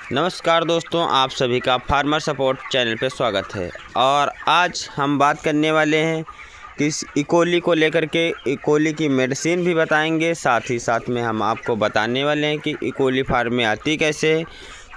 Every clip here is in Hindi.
नमस्कार दोस्तों, आप सभी का फार्मर सपोर्ट चैनल पे स्वागत है। और आज हम बात करने वाले हैं कि इस इकोली को लेकर के इकोली की मेडिसिन भी बताएंगे। साथ ही साथ में हम आपको बताने वाले हैं कि इकोली फार्म में आती कैसे है,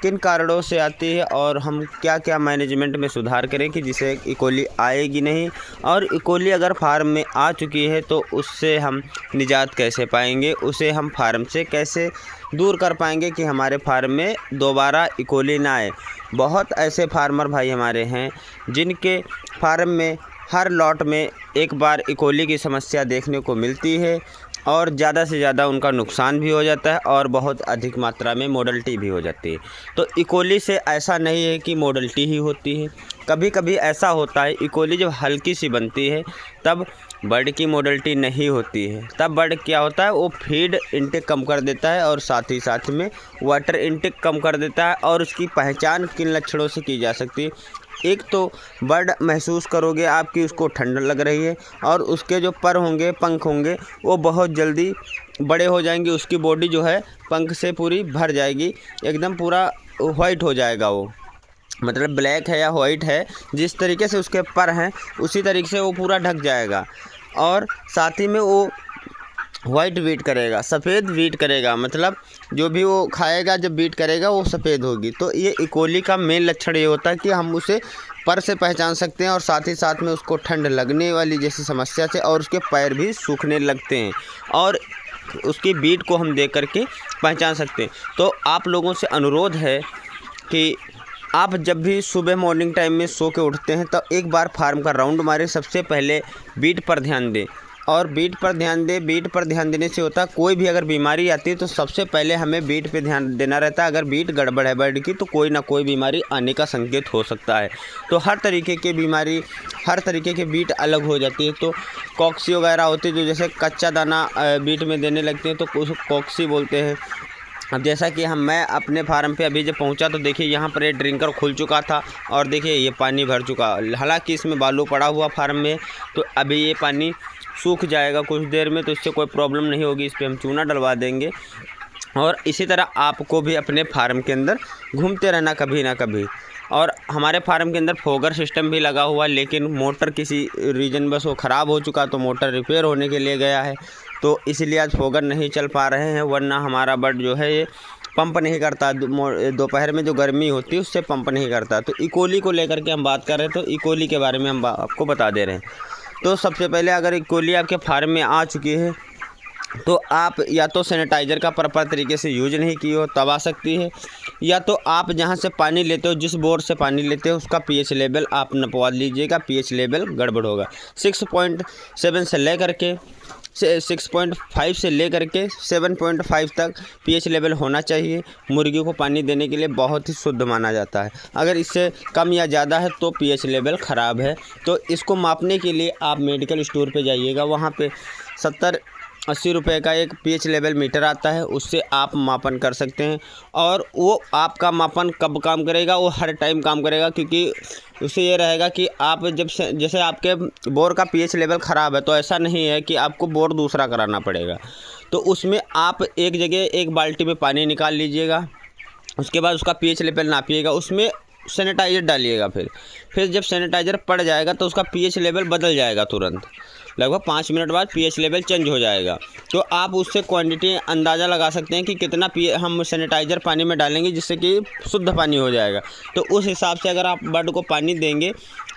किन कारणों से आती है और हम क्या क्या मैनेजमेंट में सुधार करें कि जिससे इकोली आएगी नहीं, और इकोली अगर फार्म में आ चुकी है तो उससे हम निजात कैसे पाएंगे, उसे हम फार्म से कैसे दूर कर पाएंगे कि हमारे फार्म में दोबारा इकोली ना आए। बहुत ऐसे फार्मर भाई हमारे हैं जिनके फार्म में हर लॉट में एक बार इकोली की समस्या देखने को मिलती है और ज़्यादा से ज़्यादा उनका नुकसान भी हो जाता है और बहुत अधिक मात्रा में मोडल्टी भी हो जाती है। तो इकोली से ऐसा नहीं है कि मोडल्टी ही होती है, कभी कभी ऐसा होता है इकोली जब हल्की सी बनती है तब बर्ड की मोडल्टी नहीं होती है। तब बर्ड क्या होता है, वो फीड इंटेक कम कर देता है और साथ ही साथ में वाटर इंटेक कम कर देता है। और उसकी पहचान किन लक्षणों से की जा सकती है, एक तो बर्ड महसूस करोगे आपकी उसको ठंड लग रही है और उसके जो पर होंगे, पंख होंगे, वो बहुत जल्दी बड़े हो जाएंगे। उसकी बॉडी जो है पंख से पूरी भर जाएगी, एकदम पूरा वाइट हो जाएगा। वो मतलब ब्लैक है या वाइट है, जिस तरीके से उसके पर हैं उसी तरीके से वो पूरा ढक जाएगा। और साथ ही में वो वाइट वीट करेगा, सफ़ेद वीट करेगा, मतलब जो भी वो खाएगा जब वीट करेगा वो सफ़ेद होगी। तो ये इकोली का मेन लक्षण ये होता है कि हम उसे पर से पहचान सकते हैं और साथ ही साथ में उसको ठंड लगने वाली जैसी समस्या से, और उसके पैर भी सूखने लगते हैं और उसकी बीट को हम देख करके पहचान सकते हैं। तो आप लोगों से अनुरोध है कि आप जब भी सुबह मॉर्निंग टाइम में सो के उठते हैं तो एक बार फार्म का राउंड मारें। सबसे पहले बीट पर ध्यान दें और बीट पर ध्यान दें। बीट पर ध्यान देने से होता है कोई भी अगर बीमारी आती है तो सबसे पहले हमें बीट पे ध्यान देना रहता है। अगर बीट गड़बड़ है बर्ड की तो कोई ना कोई बीमारी आने का संकेत हो सकता है। तो हर तरीके की बीमारी, हर तरीके के बीट अलग हो जाती है। तो कॉक्सी वगैरह होती है जो जैसे कच्चा दाना बीट में देने लगते हैं तो उसको कॉक्सी बोलते हैं। अब जैसा कि मैं अपने फार्म पे अभी जब पहुंचा तो देखिए यहाँ पर ये ड्रिंकर खुल चुका था और देखिए ये पानी भर चुका। हालांकि इसमें बालू पड़ा हुआ फार्म में, तो अभी ये पानी सूख जाएगा कुछ देर में, तो इससे कोई प्रॉब्लम नहीं होगी। इस पर हम चूना डलवा देंगे। और इसी तरह आपको भी अपने फार्म के अंदर घूमते रहना कभी ना कभी। और हमारे फार्म के अंदर फोगर सिस्टम भी लगा हुआ है, लेकिन मोटर किसी रीज़न बस वो ख़राब हो चुका तो मोटर रिपेयर होने के लिए गया है, तो इसलिए आज फोगर नहीं चल पा रहे हैं। वरना हमारा बर्ड जो है ये पंप नहीं करता, दोपहर में जो गर्मी होती है उससे पंप नहीं करता। तो इकोली को लेकर के हम बात कर रहे हैं, तो इकोली के बारे में हम आपको बता दे रहे हैं। तो सबसे पहले अगर इकोली आपके फार्म में आ चुकी है तो आप या तो सैनिटाइज़र का प्रॉपर तरीके से यूज नहीं किए हो तब आ सकती है, या तो आप जहां से पानी लेते हो, जिस बोर से पानी लेते हो उसका पीएच लेवल आप नपवा लीजिएगा। पीएच लेवल गड़बड़ होगा। 6.7 से लेकर के 6.5 से लेकर के 7.5 तक पीएच लेवल होना चाहिए। मुर्गी को पानी देने के लिए बहुत ही शुद्ध माना जाता है। अगर इससे कम या ज़्यादा है तो पीएच लेवल ख़राब है। तो इसको मापने के लिए आप मेडिकल स्टोर पे जाइएगा, वहाँ पे 70-80 रुपये का एक पीएच लेवल मीटर आता है, उससे आप मापन कर सकते हैं। और वो आपका मापन कब काम करेगा, वो हर टाइम काम करेगा, क्योंकि उससे ये रहेगा कि आप जब जैसे आपके बोर का पीएच लेवल ख़राब है तो ऐसा नहीं है कि आपको बोर दूसरा कराना पड़ेगा। तो उसमें आप एक जगह एक बाल्टी में पानी निकाल लीजिएगा, उसके बाद उसका पीएच लेवल नापिएगा, उसमें सैनिटाइज़र डालिएगा। फिर जब सैनिटाइज़र पड़ जाएगा तो उसका पीएच लेवल बदल जाएगा तुरंत, लगभग 5 मिनट बाद पीएच लेवल चेंज हो जाएगा। तो आप उससे क्वांटिटी अंदाज़ा लगा सकते हैं कि कितना हम सैनिटाइज़र पानी में डालेंगे जिससे कि शुद्ध पानी हो जाएगा। तो उस हिसाब से अगर आप बर्ड को पानी देंगे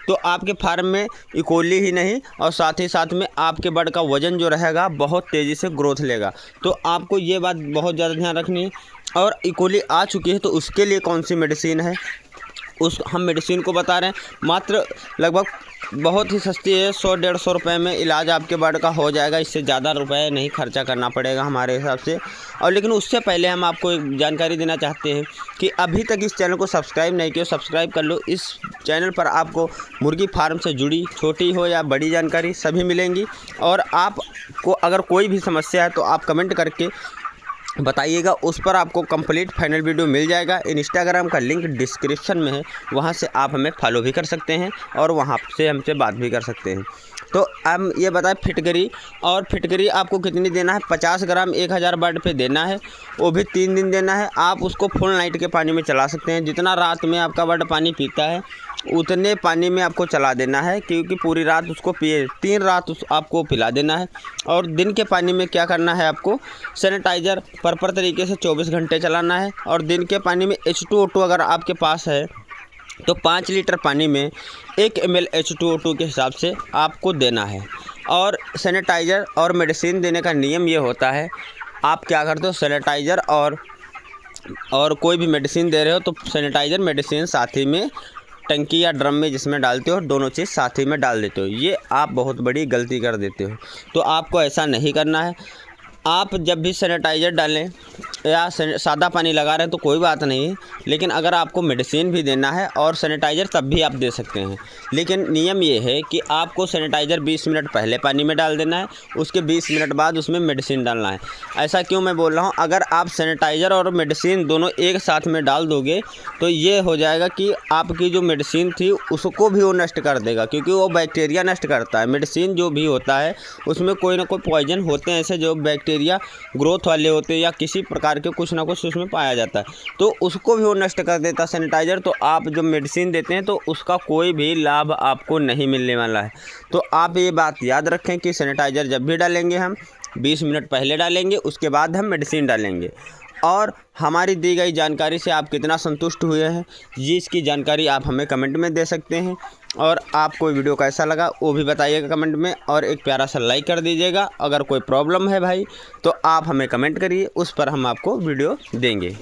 तो आपके फार्म में इकोली ही नहीं और साथ ही साथ में आपके बर्ड का वज़न जो रहेगा बहुत तेज़ी से ग्रोथ लेगा। तो आपको ये बात बहुत ज़्यादा ध्यान रखनी है। और इकोली आ चुकी है तो उसके लिए कौन सी मेडिसिन है, उस हम मेडिसिन को बता रहे हैं। मात्र लगभग बहुत ही सस्ती है, 100-150 रुपये में इलाज आपके बर्ड का हो जाएगा। इससे ज़्यादा रुपए नहीं खर्चा करना पड़ेगा हमारे हिसाब से। और लेकिन उससे पहले हम आपको एक जानकारी देना चाहते हैं कि अभी तक इस चैनल को सब्सक्राइब नहीं किया, सब्सक्राइब कर लो। इस चैनल पर आपको मुर्गी फार्म से जुड़ी छोटी हो या बड़ी जानकारी सभी मिलेंगी। और आपको अगर कोई भी समस्या है तो आप कमेंट करके बताइएगा, उस पर आपको कंप्लीट फाइनल वीडियो मिल जाएगा। इंस्टाग्राम का लिंक डिस्क्रिप्शन में है, वहां से आप हमें फॉलो भी कर सकते हैं और वहां से हमसे बात भी कर सकते हैं। तो हम ये बताएं फिटकरी, और फिटकरी आपको कितनी देना है, 50 ग्राम 1000 वाट पे देना है, वो भी 3 दिन देना है। आप उसको फुल नाइट के पानी में चला सकते हैं, जितना रात में आपका बर्ड पानी पीता है उतने पानी में आपको चला देना है, क्योंकि पूरी रात उसको पिए, 3 रात आपको पिला देना है। और दिन के पानी में क्या करना है, आपको सैनिटाइज़र प्रॉपर तरीके से 24 घंटे चलाना है। और दिन के पानी में H2O2 अगर आपके पास है तो 5 लीटर पानी में 1 ml H2O2 के हिसाब से आपको देना है। और सैनिटाइज़र और मेडिसिन देने का नियम ये होता है, आप क्या करते हो, सैनिटाइज़र और कोई भी मेडिसिन दे रहे हो तो सैनिटाइज़र मेडिसिन साथ ही में टंकी या ड्रम में जिसमें डालते हो, दोनों चीज़ साथ ही में डाल देते हो। ये आप बहुत बड़ी गलती कर देते हो, तो आपको ऐसा नहीं करना है। आप जब भी सैनिटाइज़र डालें या सादा पानी लगा रहे हैं तो कोई बात नहीं, लेकिन अगर आपको मेडिसिन भी देना है और सैनिटाइज़र तब भी आप दे सकते हैं। लेकिन नियम ये है कि आपको सैनिटाइज़र 20 मिनट पहले पानी में डाल देना है, उसके 20 मिनट बाद उसमें मेडिसिन डालना है। ऐसा क्यों मैं बोल रहा हूँ, अगर आप सैनिटाइज़र और मेडिसिन दोनों एक साथ में डाल दोगे तो ये हो जाएगा कि आपकी जो मेडिसिन थी उसको भी वो नष्ट कर देगा, क्योंकि वो बैक्टीरिया नष्ट करता है। मेडिसिन जो भी होता है उसमें कोई ना कोई पॉइजन होते हैं ऐसे जो बैक्टीरिया ग्रोथ वाले होते हैं, या किसी प्रकार के कुछ ना कुछ उसमें पाया जाता है, तो उसको भी वो नष्ट कर देता सैनिटाइज़र। तो आप जो मेडिसिन देते हैं तो उसका कोई भी लाभ आपको नहीं मिलने वाला है। तो आप ये बात याद रखें कि सैनिटाइज़र जब भी डालेंगे हम 20 मिनट पहले डालेंगे, उसके बाद हम मेडिसिन डालेंगे। और हमारी दी गई जानकारी से आप कितना संतुष्ट हुए हैं, ये इसकी जानकारी आप हमें कमेंट में दे सकते हैं। और आपको वीडियो कैसा लगा वो भी बताइएगा कमेंट में, और एक प्यारा सा लाइक कर दीजिएगा। अगर कोई प्रॉब्लम है भाई तो आप हमें कमेंट करिए, उस पर हम आपको वीडियो देंगे।